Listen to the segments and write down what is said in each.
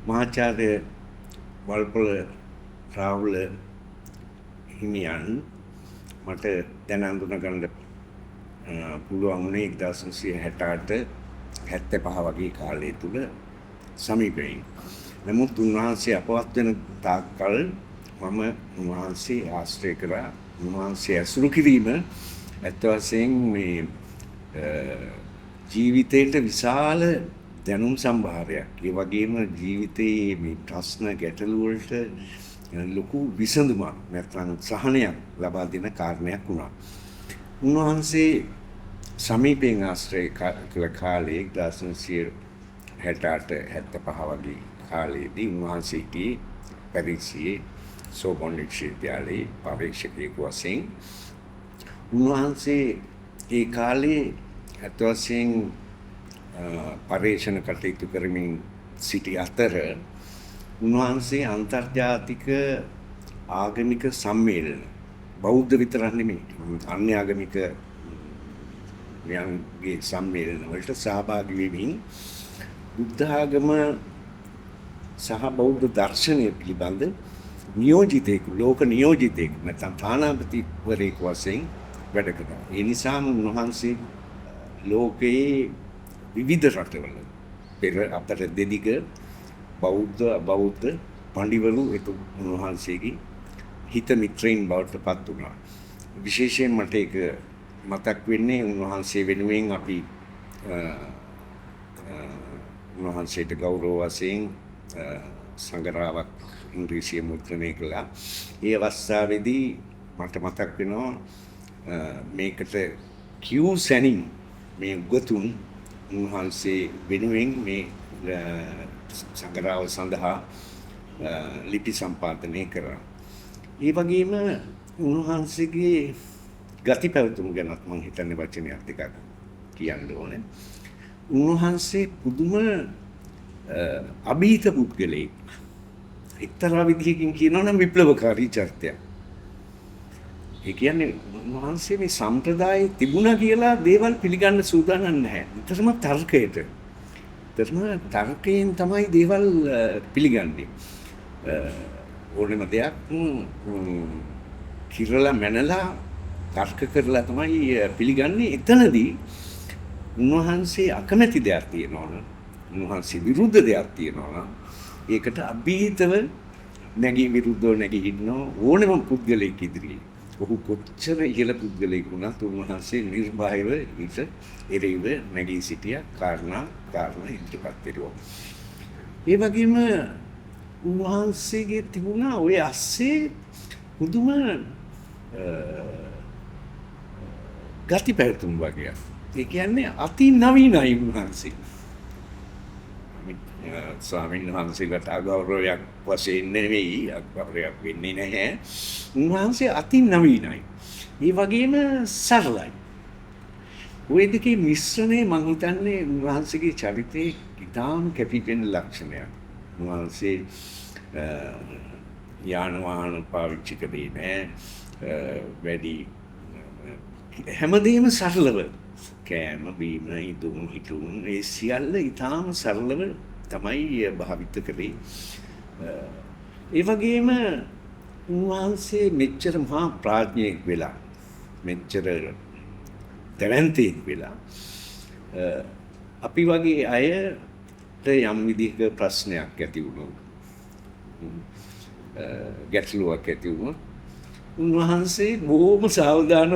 මහාචාර්ය වල්පොල රාහුල හිමියන් මට දැන අඳුන ගන්න පුළුවන් වුණේ 1968 75 වගේ කාලය තුල සමීපයෙන්. නමුත් උන්වහන්සේ අපවත් වෙන තාක්කල් මම උන්වහන්සේ ආශ්‍රය කරා. උන්වහන්සේ ඇසුරු කිරීම ඇත්ත වශයෙන් මේ ජීවිතේට විශාල දැනුම් සම්භාරයක්. ඒ වගේම ජීවිතයේ මේ ප්‍රශ්න ගැටලු වලට ලොකු විසඳුමක් නැත්නම් සහනයක් ලබා දෙන කාරණයක් වුණා. උන්වහන්සේ සමීපයෙන් ආශ්‍රය කළ කාලේ 1968 75 වගේ කාලේදී උන්වහන්සේගේ පැරිසියේ සෝබොන් විශ්වවිද්‍යාලයේ පරීක්ෂකයෙකු වශයෙන් උන්වහන්සේ ඒ කාලේ ඇත්ත වශයෙන් පර්යේෂණ කටයුතු කරමින් සිටි අතර උන්වහන්සේ අන්තර්ජාතික ආගමික සම්මේලන බෞද්ධ විතරක් නෙමෙයි අන්‍ය ආගමික න්යායගේ සම්මේලන වලට සහභාගී වෙමින් බුද්ධ ආගම සහ බෞද්ධ දර්ශනය පිළිබඳ නියෝජිතයෙකු ලෝක නියෝජිතයෙකු නැත්නම් තානාපතිවරයෙකු වශයෙන් වැඩ කළා. ඒ නිසාම උන්වහන්සේ ලෝකයේ විවිධ රටවල පෙර අපට දෙදිග බෞද්ධ අබෞද්ධ පඬිවරු උන්වහන්සේගේ හිත මිත්‍රයින් බවට පත් වුණා. විශේෂයෙන් මට ඒක මතක් වෙන්නේ උන්වහන්සේ වෙනුවෙන් අපි උන්වහන්සේට ගෞරව වශයෙන් සංගරාවක් ඉංග්‍රීසිය මුද්‍රණය කළා. ඒ අවස්ථාවේදී මට මතක් වෙනවා මේකට කියූ සැනින් මේ උගතුන් උන්වහන්සේ වෙනුවෙන් මේ සංගරාව සඳහා ලිපි සම්පාදනය කරා. ඒ වගේම උන්වහන්සේගේ ගති පැවතුම් ගැනත් මම හිතන්නේ වචනයක් දෙකක් කියන්න ඕනේ. උන්වහන්සේ පුදුම අභීත පුද්ගලයෙක්. එක්තරා විදිහකින් කියනවා නම් විප්ලවකාරී චරිතයක්. ඒ කියන්නේ උන්වහන්සේ මේ සම්ප්‍රදායේ තිබුණා කියලා දේවල් පිළිගන්න සූදානම් නැහැ. නිතරම තර්කයට. තර්කයෙන් තමයි දේවල් පිළිගන්නේ. ඕනෙම දෙයක් කිරලා මැනලා තර්ක කරලා තමයි පිළිගන්නේ. එතනදී උන්වහන්සේ අකමැති දෙයක් තියෙනවා නම් උන්වහන්සේ විරුද්ධ දෙයක් තියෙනවා නම් ඒකට අභීතව නැගී විරුද්ධව නැගී ඉන්නෝ ඕනෙම පුද්ගලයෙක් ඉදිරියේ. ඔහු කොච්චර ඉහළ පුද්ගලයෙක් වුණත් උන්වහන්සේ නිර්භයව ඊට එරෙහිව නැගී සිටියා කාරණා ඉදිරිපත් කෙරුවා. ඒ වගේම උන්වහන්සේගේ තිබුණා ඔය ASCII පුදුම ගති පැවතුම් වගේක්. ඒ කියන්නේ අති නවීනයි උන්වහන්සේ. ස්වාමීන් වහන්සේලාට අගෞරවයක් වශයෙන් නෙවෙයි අගෞරවයක් වෙන්නේ නැහැ. උන්වහන්සේ අති නවීනයි. ඒ වගේම සරලයි. ওই දෙකේ මිශ්‍රණය මම හිතන්නේ උන්වහන්සේගේ චරිතයේ ඉතාම කැපිපෙනෙන ලක්ෂණයක්. උන්වහන්සේ යාන වාහන පාවිච්චි කළේ නැහැ. වැඩි හැමදේම සරලව කෑම බීම ඉදුම් හිටුම් ඒ සියල්ල ඉතාම සරලව තමයි භාවිත කළේ. ඒ වගේම උන්වහන්සේ මෙච්චර මහා ප්‍රඥෙක් වෙලා මෙච්චර දැවැන්තයෙක් වෙලා අපි වගේ අයට යම් විදිහක ප්‍රශ්නයක් ඇති වුණොත් ගැටලුවක් ඇති වුණොත් උන්වහන්සේ බොහොම සාවධානව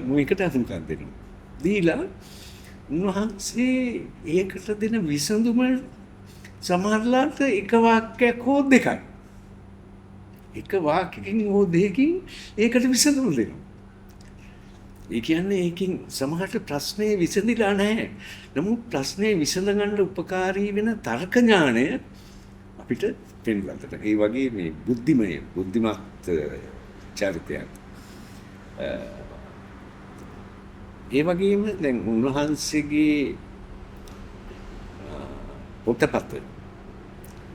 මේකට අහුම්කම් දෙනවා. දීලා උන්වහන්සේ ඒකට දෙන විසඳුම සමහරලාට එක වාක්‍යයක් හෝ දෙකයි. එක වාක්‍යකින් හෝ දෙකකින් ඒකට විසඳුම දෙනවා. ඒ කියන්නේ ඒකින් සමහරට ප්‍රශ්නේ විසඳිලා නැහැ. නමුත් ප්‍රශ්නේ විසඳගන්න උපකාරී වෙන තර්ක ඥානය අපිට පෙන්වන්න. ඒ වගේ මේ බුද්ධිමත් චරිතයක්. ඒ වගේම දැන් උන්වහන්සේගේ පොතපත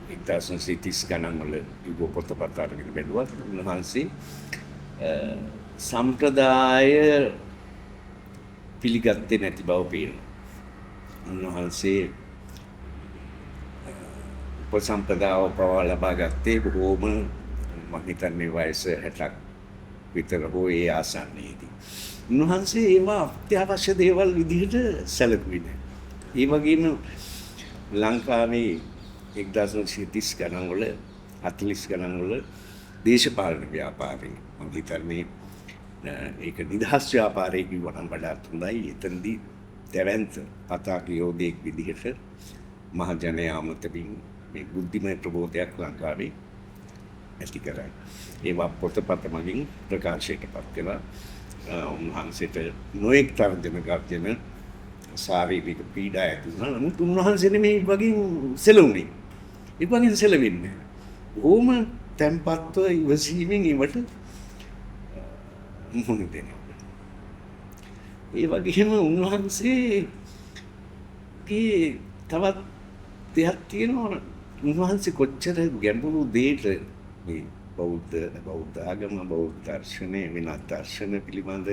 1930 ගණන් වල යුග පොතපත අරගෙන බැලුවා. උන්වහන්සේ සම්ප්‍රදාය පිළිගත්තේ නැති බව පේනවා. උන්වහන්සේ උපසම්පදාව පවා ලබා ගත්තේ බොහෝම මම හිතන්නේ වයස 60ක් විතර හෝ ඒ ආසන්නයේදී. උන්වහන්සේ ඒවා අත්‍යවශ්‍ය දේවල් විදිහට සැලකුවේ නැහැ. ඒ වගේම ලංකාවේ 1930 ගණන් වල 40 ගණන් වල දේශපාලන ව්‍යාපාරේ මම හිතන්නේ ඒක නිදහස් ව්‍යාපාරය කිව්වා නම් වඩාත් හොඳයි. එතනදී දැවැන්ත පතාකියෝදෙක් විදිහට මහජනයා අමතමින් මේ බුද්ධිමය ප්‍රබෝධයක් ලංකාවේ ඇති කරයි. ඒවා පොතපත මගින් ප්‍රකාශයට පත් කළා. උන්වහන්සේට නොයෙක් තර්ජන ගර්ජන ශාරීරික පීඩා ඇති වුණා. නමුත් උන්වහන්සේ මේ වගේ සෙලුනේ. ඒ වගේ සෙලවෙන්නේ. ඕම tempatව ඉවසීමෙන් ඒවට මුහුණ දෙනවා. ඒ වගේම උන්වහන්සේගේ තවත් දෙයක් තියෙනවා. උන්වහන්සේ කොච්චර ගැඹුරු දෙයක මේ බෞද්ධ ආගම බෞද්ධ දර්ශනය වෙනත් දර්ශන පිළිබඳ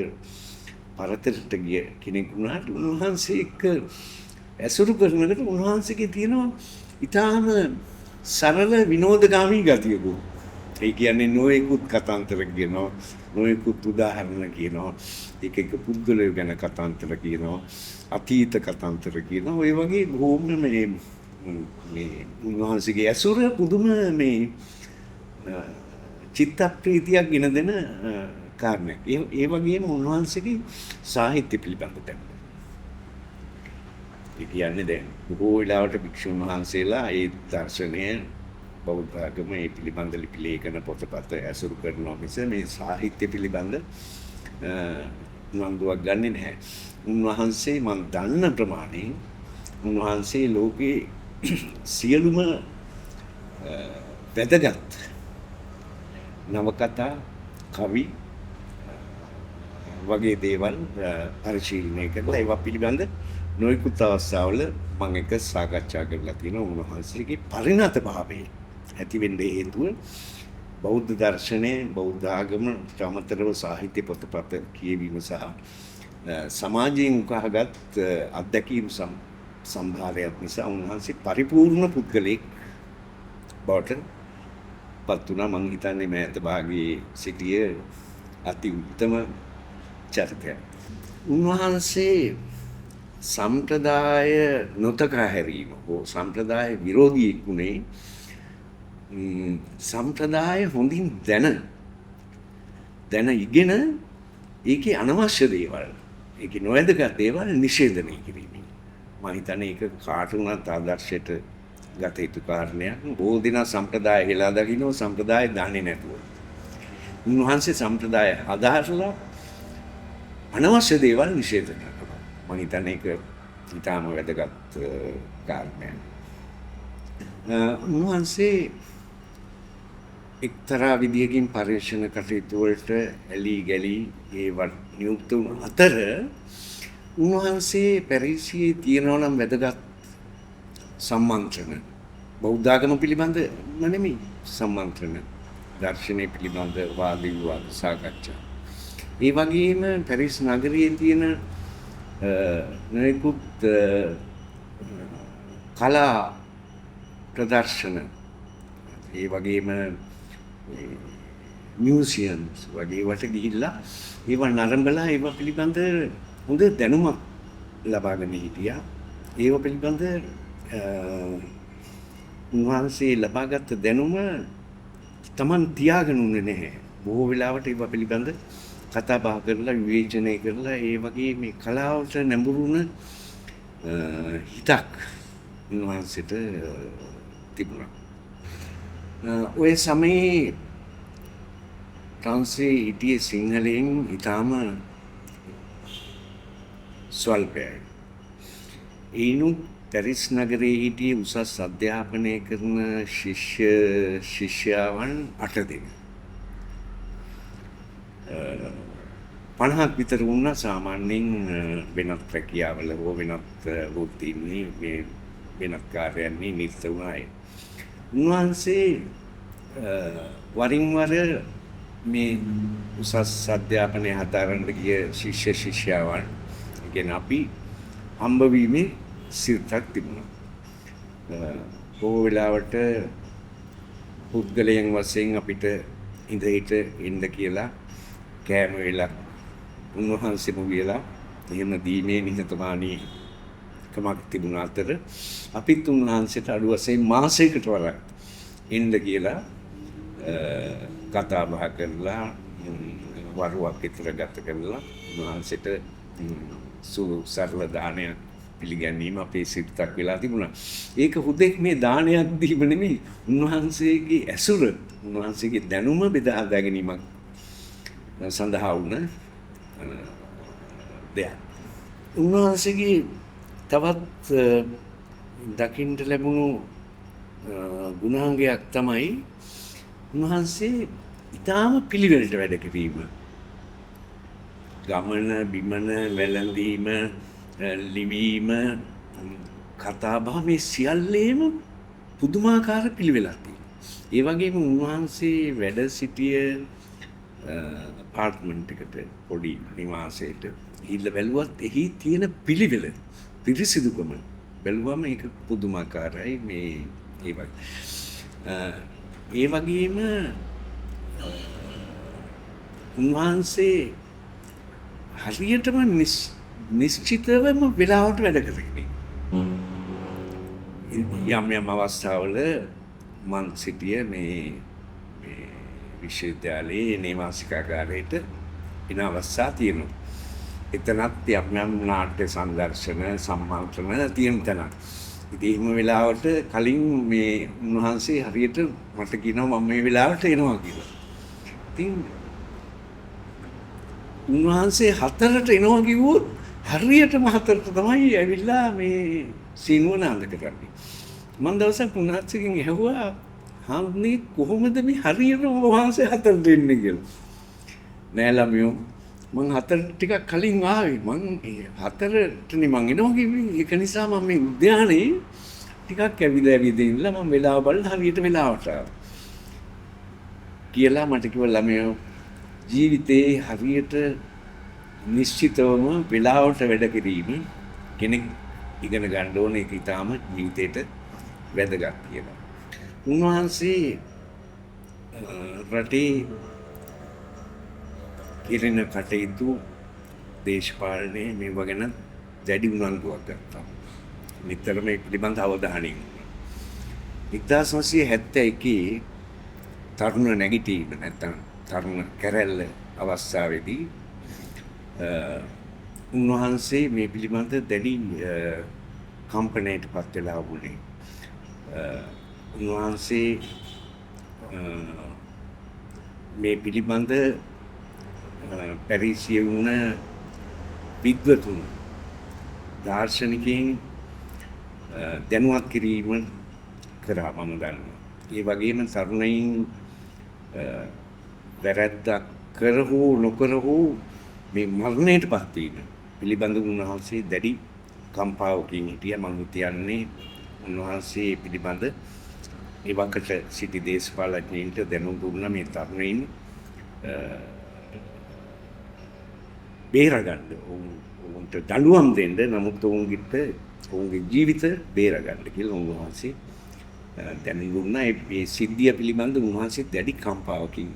පරතරට ගිය කෙනෙක් වුණාට උන්වහන්සේ එක්ක ඇසුරු කරනකොට උන්වහන්සේගේ තියෙනවා ඊටාම සරල විනෝදගාමී ගතියකුත්. ඒ කියන්නේ නොයෙකුත් කතාන්තර කියනවා, නොයෙකුත් උදාහරණ කියනවා, එක පුද්ගලයෝ ගැන කතාන්තර කියනවා, අතීත කතාන්තර කියනවා. ඔය වගේ බොහොම මේ උන්වහන්සේගේ ඇසුර පුදුම මේ චිත්ත ප්‍රීතියක් ගෙන දෙන කාරණයක්. ඒ වගේම උන්වහන්සේගේ සාහිත්‍ය පිළිබඳ දැක්ම. ඒ කියන්නේ දැන් බොහෝ වෙලාවට භික්ෂුන් වහන්සේලා ඒ දර්ශනය බෞද්ධ ආගම ඒ පිළිබඳ ලිපි ලේඛන පොතපත ඇසුරු කරනවා මිස මේ සාහිත්‍ය පිළිබඳ උනන්දුවක් ගන්නෙ නැහැ. උන්වහන්සේ මම දන්න ප්‍රමාණය උන්වහන්සේ ලෝකේ සියලුම වැදගත් නවකතා කවි වගේ දේවල් පරිශීලනය කරලා ඒවා පිළිබඳ නොයෙකුත් අවස්ථාවල මම එක සාකච්ඡා කරලා තියෙනවා. උන්වහන්සේගේ පරිණත භාවය ඇති වෙන්න හේතුව බෞද්ධ දර්ශනය බෞද්ධ ආගම අමතරව සාහිත්‍ය පොතපත කියවීම සහ සමාජයෙන් උකහාගත් අත්දැකීම් සම්භාරයක් නිසා උන්වහන්සේ පරිපූර්ණ පුද්ගලෙක් බවට පත් වුණා. මම හිතන්නේ මෑත භාගයේ සිටිය අති උත්තම චරිතයක්. උන්වහන්සේ සම්ප්‍රදාය නොතකා හැරීම හෝ සම්ප්‍රදාය විරෝධී වුණේ සම්ප්‍රදාය හොඳින් දැන ඉගෙන ඒකේ අනවශ්‍ය දේවල් ඒකේ නොවැදගත් දේවල් නිෂේධනය කිරීම. මම හිතන්නේ ඒක කාට වුණත් ආදර්ශයට ගත යුතු කාරණයක්. බොහෝ දෙනා සම්ප්‍රදාය හෙලා දකින්න සම්ප්‍රදාය දන්නේ නැතුව. උන්වහන්සේ සම්ප්‍රදාය අදහසලා අනවශ්‍ය දේවල් නිෂේධ කරනවා. මම හිතන්නේ ඒක ඊටාම වැදගත් කාරණයක්. උන්වහන්සේ එක්තරා විදියකින් පරිශ්‍රණ කටයුතු වලට ඇලී ගලී ඒවත් නියුක්ත වුණ අතර උන්වහන්සේ පැරිසියේ තියෙනවා නම් වැදගත් සම්මන්ත්‍රණ බෞද්ධ ආගම පිළිබඳ නෙමෙයි සම්මන්ත්‍රණ දර්ශනය පිළිබඳ වාද විවාද සාකච්ඡා. ඒ වගේම පැරිස් නගරයේ තියෙන නොයෙකුත් කලා ප්‍රදර්ශන ඒ වගේම මියුසියම්ස් වගේ වට ගිහිල්ලා ඒවා නරඹලා ඒවා පිළිබඳ හොඳ දැනුමක් ලබාගෙන හිටියා. ඒව පිළිබඳ උන්වහන්සේ ලබාගත් දැනුම Taman තියාගෙන උන්නේ නැහැ. බොහෝ වෙලාවට ඒවා පිළිබඳ කතා බහ කරලා විවේචනය කරලා ඒ වගේ මේ කලාවට නැඹුරුන හිතක් උන්වහන්සේට තිබුණා. ඔය සමයේ ට්‍රාන්ස්ලේ හිටියේ සිංහලෙන් ඉතාම ස්වල්පයි. ඒනුත් පැරිස් නගරයේ හිටියේ උසස් අධ්‍යාපනය කරන ශිෂ්‍යාවන් 8 දෙනෙක්. 50ක් විතර වුණා සාමාන්‍යයෙන් වෙනත් රැකියාවල හෝ වෙනත් වෘත්තීන්හි මේ වෙනත් කාර්යයන්හි නිරත වුණ අය. උන්වහන්සේ වරින් වර මේ උසස් අධ්‍යාපනය හදාරන්න ගිය ශිෂ්‍යාවන් ගැන අපි හම්බවීමේ සිරිතක් තිබුණා. බොහෝ වෙලාවට පුද්ගලයන් වශයෙන් අපිට ඉඳහිට එන්න කියලා කෑම වෙලා උන්වහන්සේම කියලා එහෙම දීමේ නිහතමානීකමක් තිබුණ අතර අපිත් උන්වහන්සේට අඩු වශයෙන් මාසයකට වරක් එන්න කියලා කතා බහ කරලා වරුවක් විතර ගත කරලා උන්වහන්සේට සරල දානයක් පිළිගැනීම අපේ සිරිතක් වෙලා තිබුණා. ඒක හුදෙක් මේ දානයක් දීම නෙමෙයි. උන්වහන්සේගේ ඇසුර, උන්වහන්සේගේ දැනුම බෙදා හදා ගැනීමක් සඳහා වුණ දෙයක්. උන්වහන්සේගේ තවත් දකින්න ලැබුණු ගුණාංගයක් තමයි උන්වහන්සේ ඊටාම පිළිවෙලට වැඩ කිරීම. ගමන බිමන වැළඳීම ලිවීම කතා බහ මේ සියල්ලේම පුදුමාකාර පිළිවෙලක් තියෙනවා. ඒ වගේම උන්වහන්සේ වැඩ සිටිය අපාර්ට්මන්ට් එකට පොඩි නිවාසයකට ගිහිල්ලා බැලුවත් එහි තියෙන පිළිවෙල පිරිසිදුකම බැලුවම ඒක පුදුමාකාරයි. මේ ඒ වගේම උන්වහන්සේ හරියටම නිශ්චිතවම වෙලාවට වැඩ කරන්නේ. යම් අවස්ථාවල මං සිටිය මේ විශ්වවිද්‍යාලයේ නේවාසිකාගාරයට එන අවස්ථා තියෙනවා. එතනත් යම් නාට්‍ය සංදර්ශන සම්මානන තියෙන තැනක්. ඉතින් එහෙම වෙලාවට කලින් මේ උන්වහන්සේ හරියට මට කියනවා මම මේ වෙලාවට එනවා කියලා. ඉතින් උන්වහන්සේ 4ට එනවා කිව්වොත් හරියටම 4ට තමයි ඇවිල්ලා මේ සීනුව නාද කරන්නේ. මම දවසක් උන්වහන්සේගෙන් ඇහුවා හාමුදුරනේ කොහොමද මේ හරියටම උන්වහන්සේ 4ට එන්නේ කියලා. නෑ ළමයෝ මං 4ට ටිකක් කලින් ආවේ. මං 4ටනේ මං එනවා කිව්වේ. ඒක නිසා මම මේ උද්‍යානයේ ටිකක් ඇවිදලා ඉඳලා මම වෙලාව බලලා හරියට වෙලාවට ආවා. කියලා මට කිව්වා ළමයෝ ජීවිතේ හරියට නිශ්චිතවම වෙලාවට වැඩ කිරීම කෙනෙක් ඉගෙන ගන්න ඕනේ. ඒක ඊටාම ජීවිතේට වැදගත් කියලා. උන්වහන්සේ රටේ කිරින කටයුතු දේශපාලනයේ මේවා ගැන දැඩි උනන්දුවක් ගත්තා. නිතරම මේ පිළිබඳ අවධානය යොමුනා. 1971 තරුණ නැගිටීම නැත්නම් තරුණ කැරැල්ල අවස්ථාවේදී උන්වහන්සේ මේ පිළිබඳ දැඩි කම්පනයට පත් වෙලා වුණේ. උන්වහන්සේ මේ පිළිබඳ පැරිසිය වුණ විද්වතුන් දාර්ශනිකයින් දැනුවත් කිරීම කරා මම දන්නවා. ඒ වගේම තරුණයින් වැරැද්දක් කර හෝ නොකර හෝ මේ මරණයට පත් වීම පිළිබඳ උන්වහන්සේ දැඩි කම්පාවකින් හිටියා. මම හිතන්නේ උන්වහන්සේ පිළිබඳ ඒ වකට සිටි දේශපාලඥයින්ට දැනුම් දුන්න මේ තරුණයින් බේරගන්න ඔවුන්ට දඬුවම් දෙන්න, නමුත් ඔවුන්ගේ ජීවිත බේරගන්න කියලා උන්වහන්සේ දැනුම් දුන්නා. මේ සිද්ධිය පිළිබඳ උන්වහන්සේ දැඩි කම්පාවකින්